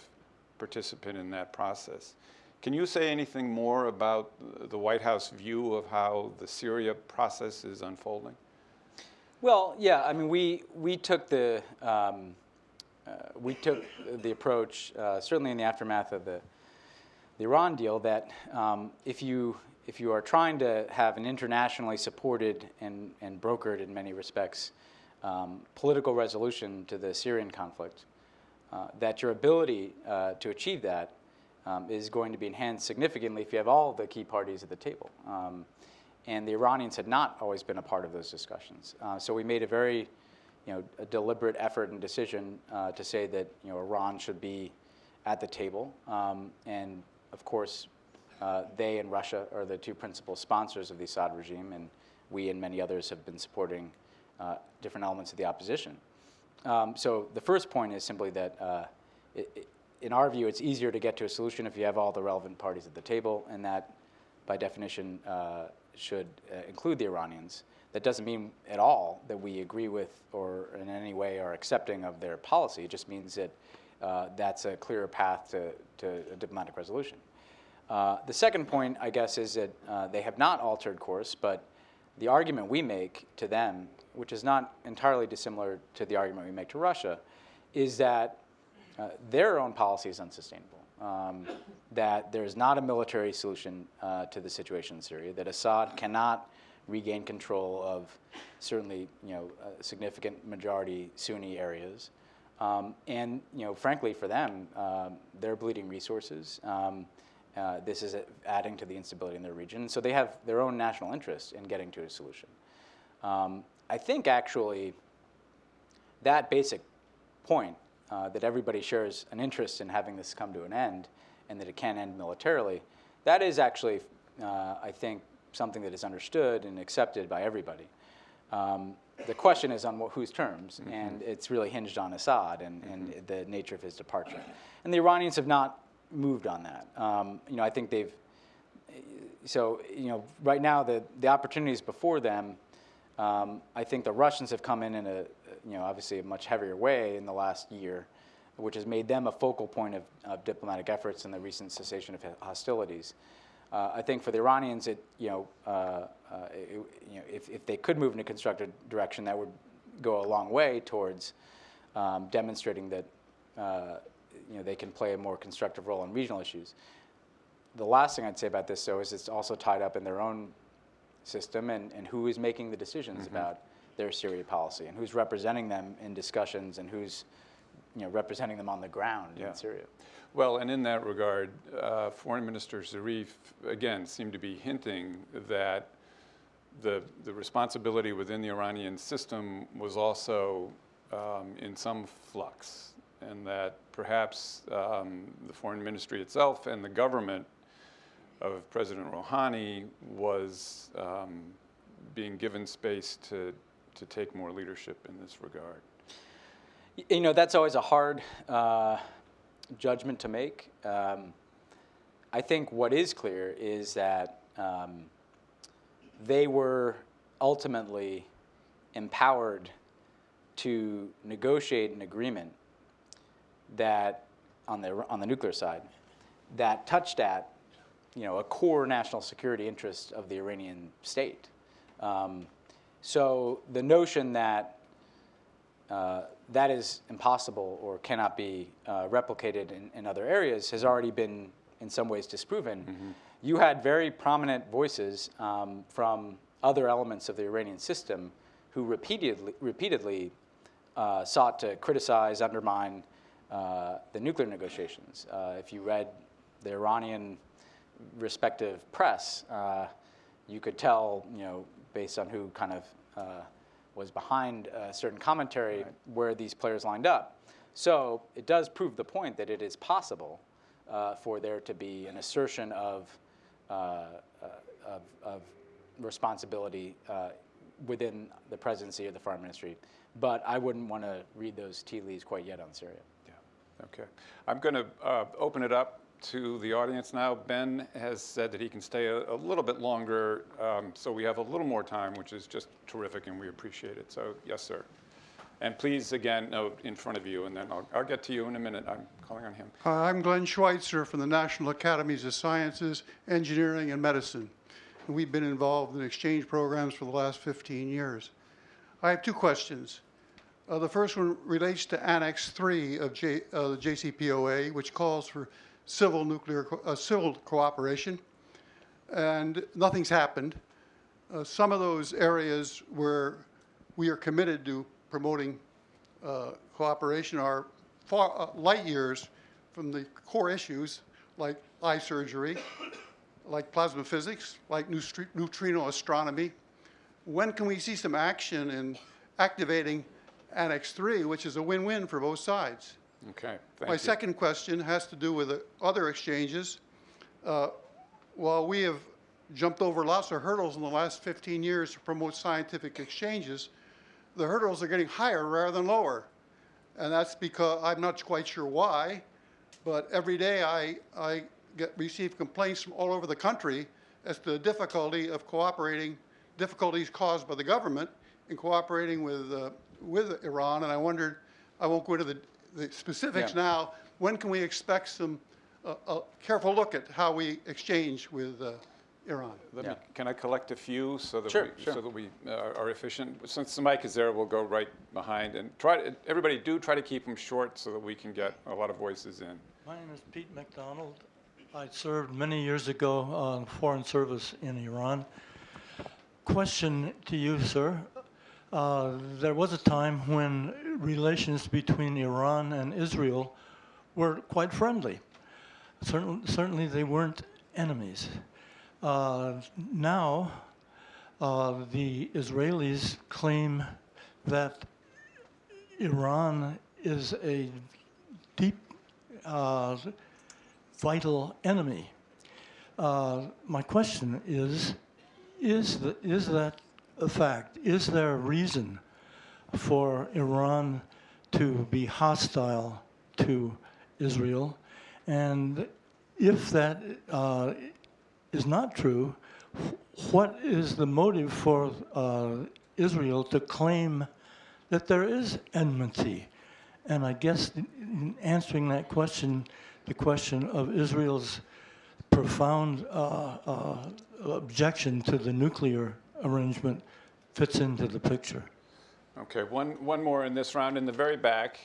participant in that process. Can you say anything more about the White House view of how the Syria process is unfolding? Well, yeah, I mean, we took the approach, certainly in the aftermath of the Iran deal, that if you are trying to have an internationally supported and brokered in many respects political resolution to the Syrian conflict, that your ability to achieve that is going to be enhanced significantly if you have all the key parties at the table. And the Iranians had not always been a part of those discussions. So we made a very a deliberate effort and decision to say that Iran should be at the table. And of course, they and Russia are the two principal sponsors of the Assad regime, and we and many others have been supporting different elements of the opposition. So the first point is simply that in our view, it's easier to get to a solution if you have all the relevant parties at the table, and that, by definition, should include the Iranians. That doesn't mean at all that we agree with or in any way are accepting of their policy. It just means that that's a clearer path to a diplomatic resolution. The second point, I guess, is that they have not altered course, but the argument we make to them, which is not entirely dissimilar to the argument we make to Russia, is that their own policy is unsustainable, that there's not a military solution to the situation in Syria, that Assad cannot regain control of certainly a significant majority Sunni areas, and frankly for them, they're bleeding resources. This is adding to the instability in their region, so they have their own national interest in getting to a solution. I think actually that basic point, that everybody shares an interest in having this come to an end and that it can end militarily, that is actually, I think, something that is understood and accepted by everybody. The question is on whose terms, and it's really hinged on Assad and the nature of his departure. And the Iranians have not moved on that. I think they've, so right now the opportunities before them, I think the Russians have come in a obviously a much heavier way in the last year, which has made them a focal point of diplomatic efforts in the recent cessation of hostilities. I think for the Iranians, if they could move in a constructive direction, that would go a long way towards demonstrating that they can play a more constructive role in regional issues. The last thing I'd say about this, though, is it's also tied up in their own system and who is making the decisions about their Syria policy and who's representing them in discussions and who's representing them on the ground in Syria. Well, and in that regard, Foreign Minister Zarif, again, seemed to be hinting that the responsibility within the Iranian system was also in some flux, and that perhaps the foreign ministry itself and the government of President Rouhani was being given space to take more leadership in this regard. That's always a hard judgment to make. I think what is clear is that they were ultimately empowered to negotiate an agreement that, on the nuclear side, that touched at a core national security interest of the Iranian state. So the notion that that is impossible or cannot be replicated in other areas has already been, in some ways, disproven. You had very prominent voices from other elements of the Iranian system who repeatedly sought to criticize, undermine the nuclear negotiations. If you read the Iranian respective press, you could tell, based on who kind of was behind certain commentary, where these players lined up. So it does prove the point that it is possible for there to be an assertion of responsibility within the presidency or the foreign ministry. But I wouldn't want to read those tea leaves quite yet on Syria. Yeah. Okay. I'm going to open it up to the audience now. Ben has said that he can stay a little bit longer, so we have a little more time, which is just terrific, and we appreciate it. So, yes, sir. And please, again, note in front of you, and then I'll get to you in a minute. I'm calling on him. I'm Glenn Schweitzer from the National Academies of Sciences, Engineering, and Medicine. And we've been involved in exchange programs for the last 15 years. I have two questions. The first one relates to Annex 3 of the JCPOA, which calls for civil cooperation, and nothing's happened. Some of those areas where we are committed to promoting cooperation are light years from the core issues like eye surgery, like plasma physics, like neutrino astronomy. When can we see some action in activating Annex 3, which is a win-win for both sides? Okay, thank you. My second question has to do with the other exchanges. While we have jumped over lots of hurdles in the last 15 years to promote scientific exchanges, the hurdles are getting higher rather than lower. And that's because I'm not quite sure why, but every day I receive complaints from all over the country as to the difficulty of cooperating, difficulties caused by the government in cooperating with Iran. And I wondered, I won't go into the specifics now, when can we expect some a careful look at how we exchange with Iran? Can I collect a few so that Sure. we are efficient? Since the mic is there, we'll go right behind. And everybody try to keep them short so that we can get a lot of voices in. My name is Pete McDonald. I served many years ago on foreign service in Iran. Question to you, sir. There was a time when relations between Iran and Israel were quite friendly. Certainly they weren't enemies. Now, the Israelis claim that Iran is a deep, vital enemy. My question is that a fact? Is there a reason for Iran to be hostile to Israel? And if that is not true, what is the motive for Israel to claim that there is enmity? And I guess in answering that question, the question of Israel's profound objection to the nuclear arrangement fits into the picture. Okay, one more in this round in the very back.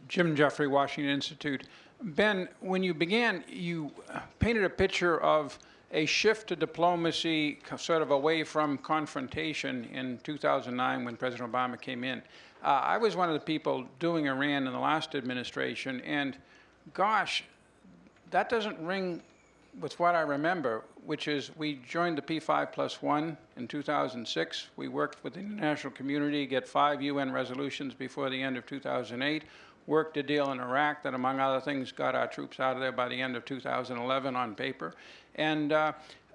Jim Jeffrey, Washington Institute. Ben, when you began, you painted a picture of a shift to diplomacy sort of away from confrontation in 2009 when President Obama came in. I was one of the people doing Iran in the last administration, and gosh, that doesn't ring with what I remember, which is we joined the P5+1 in 2006. We worked with the international community, get 5 UN resolutions before the end of 2008, worked a deal in Iraq that, among other things, got our troops out of there by the end of 2011 on paper, and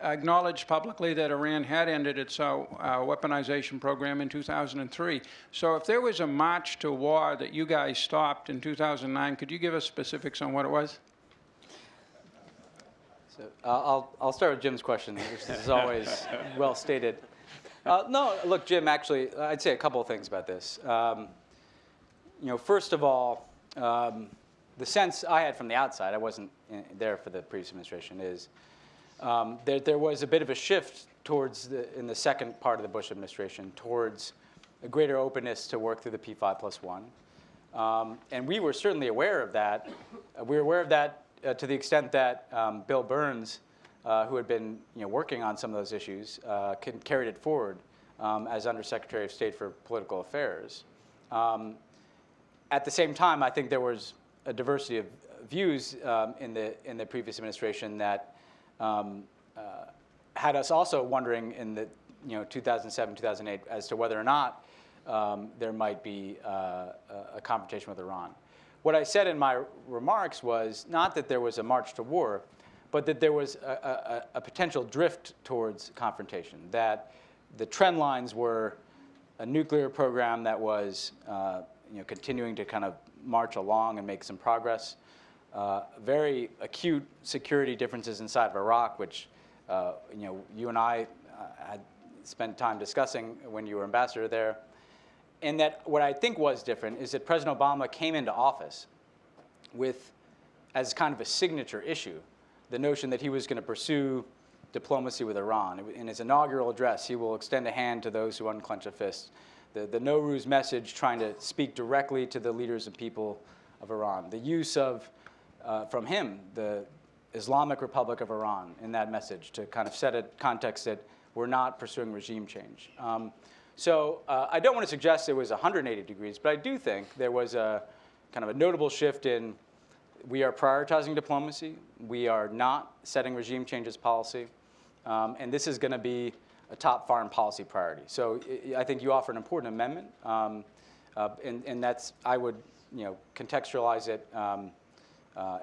acknowledged publicly that Iran had ended its weaponization program in 2003. So if there was a march to war that you guys stopped in 2009, could you give us specifics on what it was? So I'll start with Jim's question, which is always well stated. No, look, Jim, actually, I'd say a couple of things about this. First of all, the sense I had from the outside, I wasn't there for the previous administration, is there was a bit of a shift towards, in the second part of the Bush administration, towards a greater openness to work through the P5+1. And we were certainly aware of that. We were aware of that to the extent that Bill Burns, who had been working on some of those issues, carried it forward as Undersecretary of State for Political Affairs. At the same time, I think there was a diversity of views in the previous administration that had us also wondering in the 2007, 2008 as to whether or not there might be a confrontation with Iran. What I said in my remarks was not that there was a march to war, but that there was a potential drift towards confrontation, that the trend lines were a nuclear program that was continuing to kind of march along and make some progress. Very acute security differences inside of Iraq, which you and I had spent time discussing when you were ambassador there. And that what I think was different is that President Obama came into office with, as kind of a signature issue, the notion that he was going to pursue diplomacy with Iran. In his inaugural address, he will extend a hand to those who unclench a fist. The Nowruz message, trying to speak directly to the leaders and people of Iran. The use of, from him, the Islamic Republic of Iran in that message to kind of set a context that we're not pursuing regime change. So I don't want to suggest it was 180 degrees, but I do think there was a kind of a notable shift in we are prioritizing diplomacy. We are not setting regime change as policy. And this is going to be a top foreign policy priority. So I think you offer an important amendment. And that's, I would contextualize it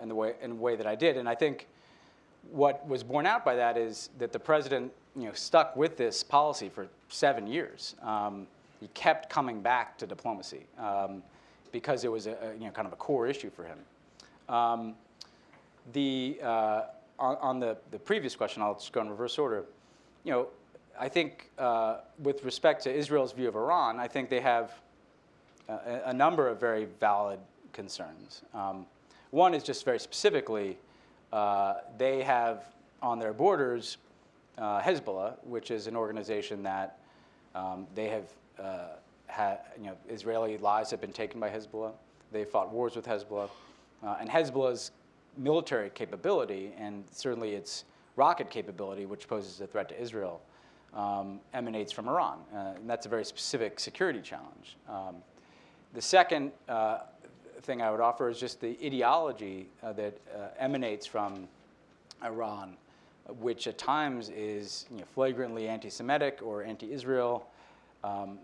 in the way that I did. And I think what was borne out by that is that the president stuck with this policy for 7 years. He kept coming back to diplomacy because it was kind of a core issue for him. On the previous question, I'll just go in reverse order. I think with respect to Israel's view of Iran, I think they have a number of very valid concerns. One is just very specifically, they have on their borders Hezbollah, which is an organization that they have had, Israeli lives have been taken by Hezbollah. They fought wars with Hezbollah. And Hezbollah's military capability, and certainly its rocket capability, which poses a threat to Israel, emanates from Iran. And that's a very specific security challenge. The second thing I would offer is just the ideology that emanates from Iran, which at times is flagrantly anti-Semitic or anti-Israel.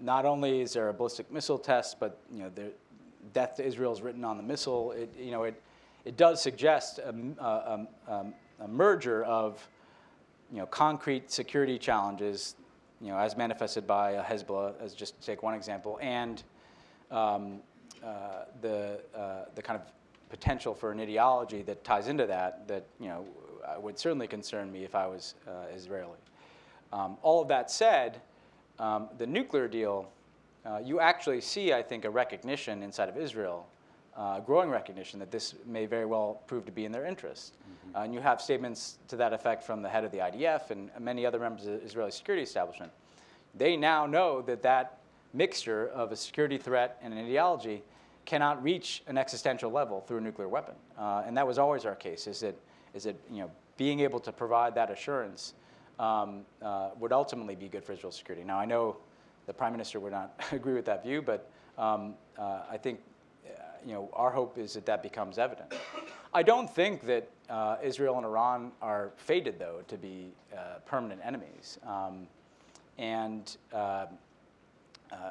Not only is there a ballistic missile test, but the death to Israel is written on the missile. It does suggest a merger of concrete security challenges, as manifested by Hezbollah, as just to take one example, and the kind of potential for an ideology that ties into that would certainly concern me if I was Israeli. All of that said, the nuclear deal, you actually see, I think, a recognition inside of Israel, growing recognition that this may very well prove to be in their interest. Mm-hmm. And you have statements to that effect from the head of the IDF and many other members of the Israeli security establishment. They now know that that mixture of a security threat and an ideology cannot reach an existential level through a nuclear weapon. And that was always our case, is that being able to provide that assurance would ultimately be good for Israel's security. Now, I know the Prime Minister would not agree with that view, but I think our hope is that that becomes evident. I don't think that Israel and Iran are fated, though, to be permanent enemies.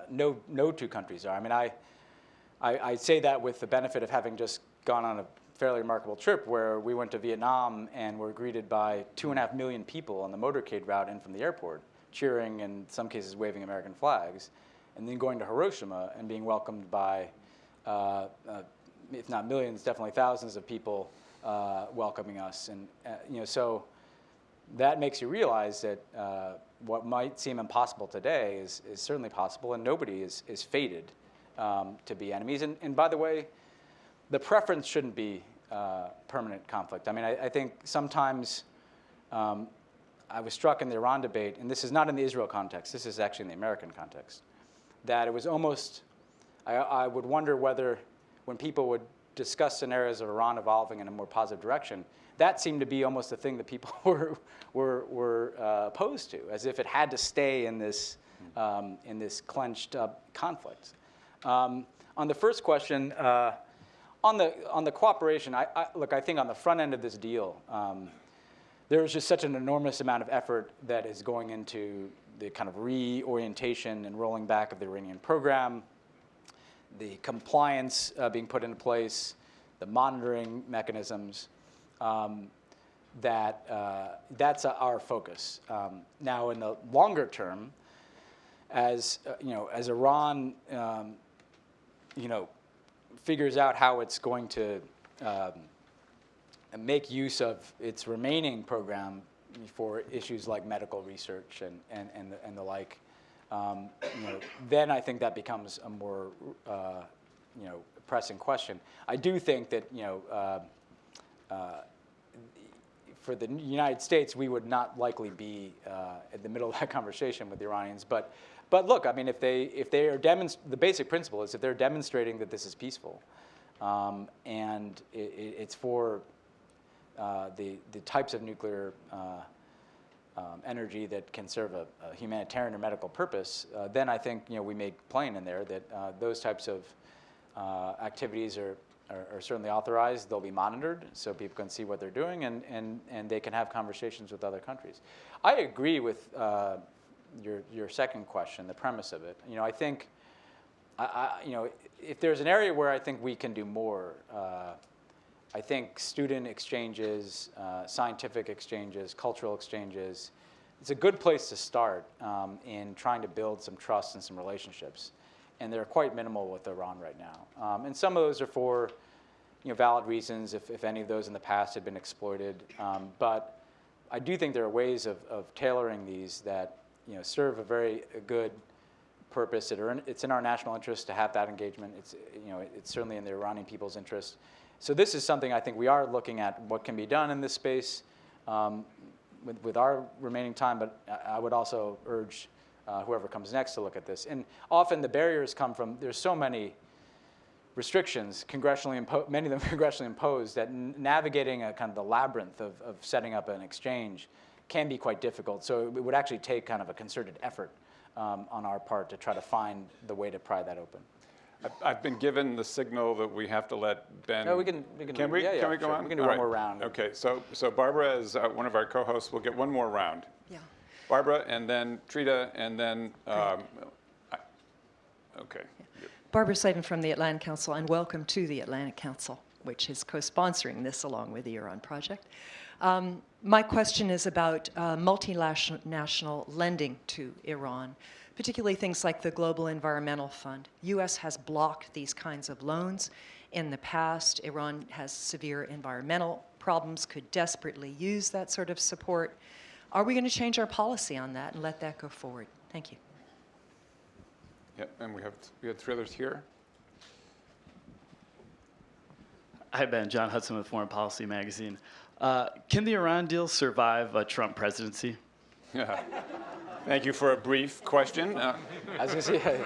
No two countries are. I mean, I say that with the benefit of having just gone on a fairly remarkable trip where we went to Vietnam and were greeted by 2.5 million people on the motorcade route in from the airport, cheering and in some cases waving American flags, and then going to Hiroshima and being welcomed by, if not millions, definitely thousands of people welcoming us. And so that makes you realize that what might seem impossible today is certainly possible, and nobody is fated to be enemies. And by the way, the preference shouldn't be permanent conflict. I mean, I think sometimes I was struck in the Iran debate, and this is not in the Israel context, this is actually in the American context, that it was almost, I would wonder whether when people would discuss scenarios of Iran evolving in a more positive direction, that seemed to be almost the thing that people were opposed to, as if it had to stay in this clenched up conflict. On the first question, on the cooperation, look, I think on the front end of this deal, there is just such an enormous amount of effort that is going into the kind of reorientation and rolling back of the Iranian program, the compliance being put into place, the monitoring mechanisms, that's our focus. Now, in the longer term, as as Iran, figures out how it's going to make use of its remaining program for issues like medical research and the like, then I think that becomes a more pressing question. I do think that for the United States, we would not likely be in the middle of that conversation with the Iranians. But look, I mean, if they are the basic principle is if they're demonstrating that this is peaceful, and it's for the types of nuclear energy that can serve a humanitarian or medical purpose, then I think we make plain in there that those types of activities are certainly authorized. They'll be monitored so people can see what they're doing, and they can have conversations with other countries. I agree with your second question, the premise of it. I think, if there's an area where I think we can do more, I think student exchanges, scientific exchanges, cultural exchanges, it's a good place to start in trying to build some trust and some relationships. And they're quite minimal with Iran right now. And some of those are for valid reasons, if any of those in the past had been exploited. But I do think there are ways of tailoring these that serve a very good purpose. It's in our national interest to have that engagement. It's certainly in the Iranian people's interest. So this is something I think we are looking at what can be done in this space with our remaining time, but I would also urge whoever comes next to look at this. And often the barriers come from, there's so many restrictions, many of them congressionally imposed, that navigating a kind of the labyrinth of setting up an exchange can be quite difficult. So it would actually take kind of a concerted effort on our part to try to find the way to pry that open. I've been given the signal that we have to let Ben. No, we can Can we go sure. on? We can do All one right. more round. Okay, so Barbara, as one of our co-hosts, will get one more round. Yeah. Barbara, and then Trita, and then, okay. Barbara Slavin from the Atlantic Council, and welcome to the Atlantic Council, which is co-sponsoring this along with the Iran Project. My question is about multinational lending to Iran, particularly things like the Global Environmental Fund. U.S. has blocked these kinds of loans in the past. Iran has severe environmental problems, could desperately use that sort of support. Are we going to change our policy on that and let that go forward? Thank you. Yeah, and we have three others here. Hi, Ben. John Hudson with Foreign Policy Magazine. Can the Iran deal survive a Trump presidency? Yeah. Thank you for a brief question. I was going to say,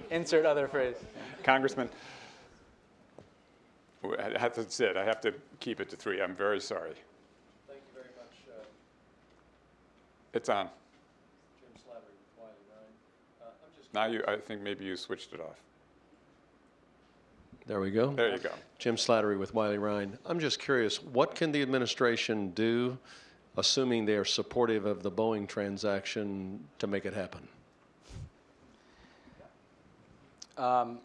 insert other phrase. Congressman, that's it. I have to keep it to three. I'm very sorry. Thank you very much. It's on. Jim Slattery with Wiley Ryan. Now I think maybe you switched it off. There we go. There you go. Jim Slattery with Wiley Ryan. I'm just curious, what can the administration do, assuming they are supportive of the Boeing transaction, to make it happen? On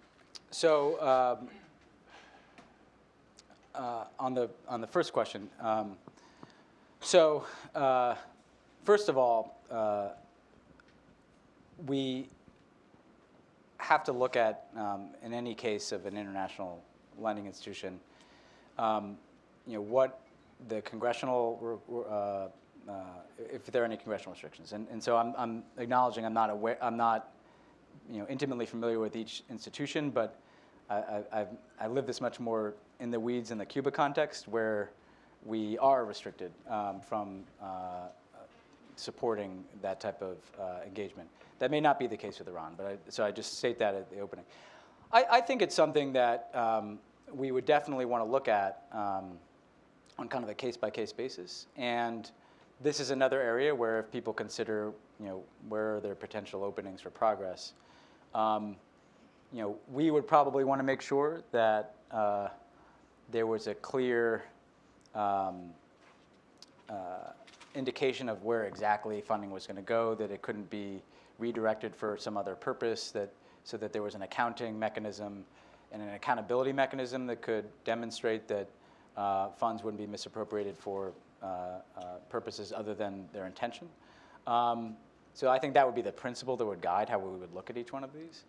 the first question, first of all, we have to look at, in any case of an international lending institution, what the congressional, if there are any congressional restrictions. And so I'm acknowledging I'm not aware, I'm not intimately familiar with each institution, but I live this much more in the weeds in the Cuba context, where we are restricted from supporting that type of engagement. That may not be the case with Iran, but so I just state that at the opening. I think it's something that we would definitely want to look at on kind of a case-by-case basis. And this is another area where if people consider, where are there potential openings for progress, we would probably want to make sure that there was a clear indication of where exactly funding was going to go, that it couldn't be redirected for some other purpose, so that there was an accounting mechanism and an accountability mechanism that could demonstrate that funds wouldn't be misappropriated for purposes other than their intention. So I think that would be the principle that would guide how we would look at each one of these.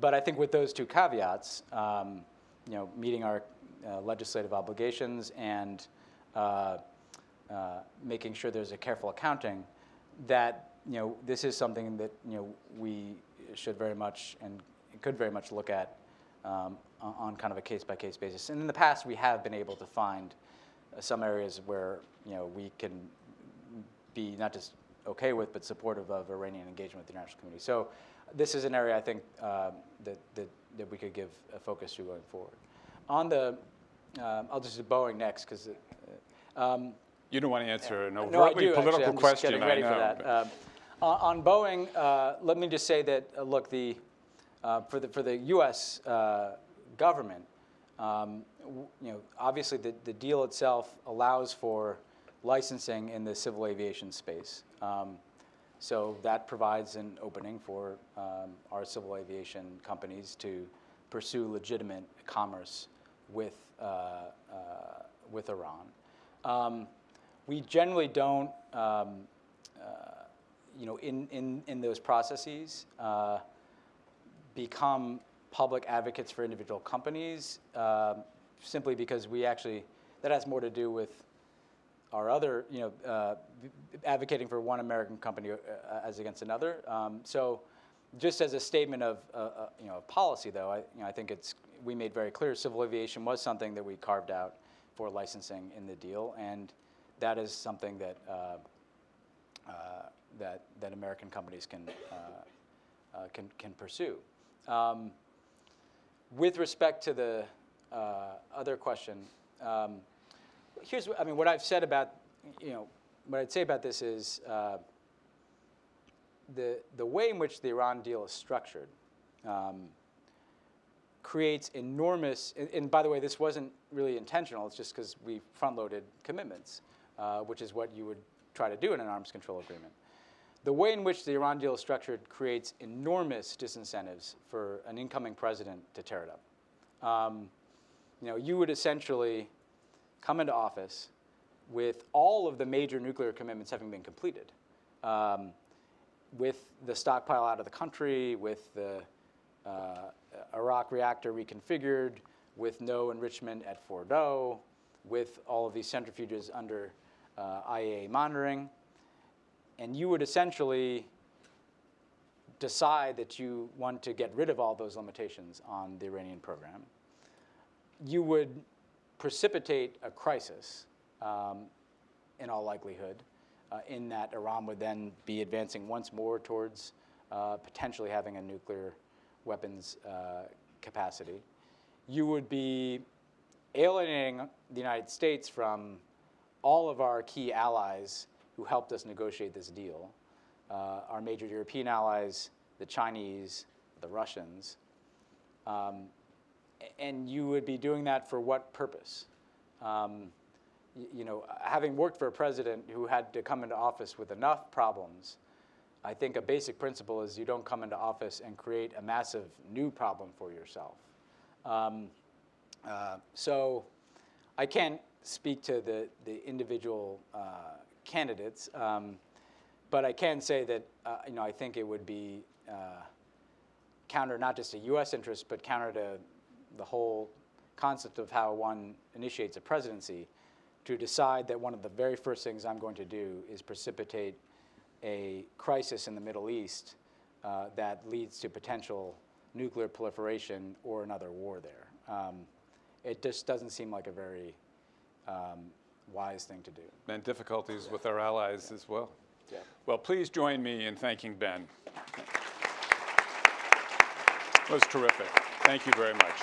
But I think with those two caveats, meeting our legislative obligations and making sure there's a careful accounting, that this is something that we should very much and could very much look at on kind of a case-by-case basis. And in the past, we have been able to find some areas where we can be not just okay with, but supportive of Iranian engagement with the international community. So this is an area I think that we could give a focus to going forward. On the, I'll just do Boeing next because. You don't want to answer an no, overtly political I'm question. Just getting ready I know. for that. On Boeing, let me just say that look, for the U.S. Government, obviously the deal itself allows for licensing in the civil aviation space. So that provides an opening for our civil aviation companies to pursue legitimate commerce with Iran. We generally don't, in those processes, become public advocates for individual companies, simply because that has more to do with our other, advocating for one American company as against another. So just as a statement of policy, though, I think we made very clear civil aviation was something that we carved out for licensing in the deal, and that is something that that American companies can pursue. With respect to the other question, here's what I've said about what I'd say about this is the way in which the Iran deal is structured creates enormous, and by the way, this wasn't really intentional, it's just because we front-loaded commitments, which is what you would try to do in an arms control agreement. The way in which the Iran deal is structured creates enormous disincentives for an incoming president to tear it up. You would essentially come into office with all of the major nuclear commitments having been completed, with the stockpile out of the country, with the Iraq reactor reconfigured, with no enrichment at Fordo, with all of these centrifuges under IAEA monitoring. And you would essentially decide that you want to get rid of all those limitations on the Iranian program. You would precipitate a crisis, in all likelihood, in that Iran would then be advancing once more towards potentially having a nuclear weapons capacity. You would be alienating the United States from all of our key allies who helped us negotiate this deal, our major European allies, the Chinese, the Russians. And you would be doing that for what purpose? Having worked for a president who had to come into office with enough problems, I think a basic principle is you don't come into office and create a massive new problem for yourself. So I can't speak to the individual candidates, but I can say that I think it would be counter not just to U.S. interests, but counter to the whole concept of how one initiates a presidency, to decide that one of the very first things I'm going to do is precipitate a crisis in the Middle East that leads to potential nuclear proliferation or another war there. It just doesn't seem like a very wise thing to do. And difficulties with our allies as well. Yeah. Well, please join me in thanking Ben. It was terrific. Thank you very much.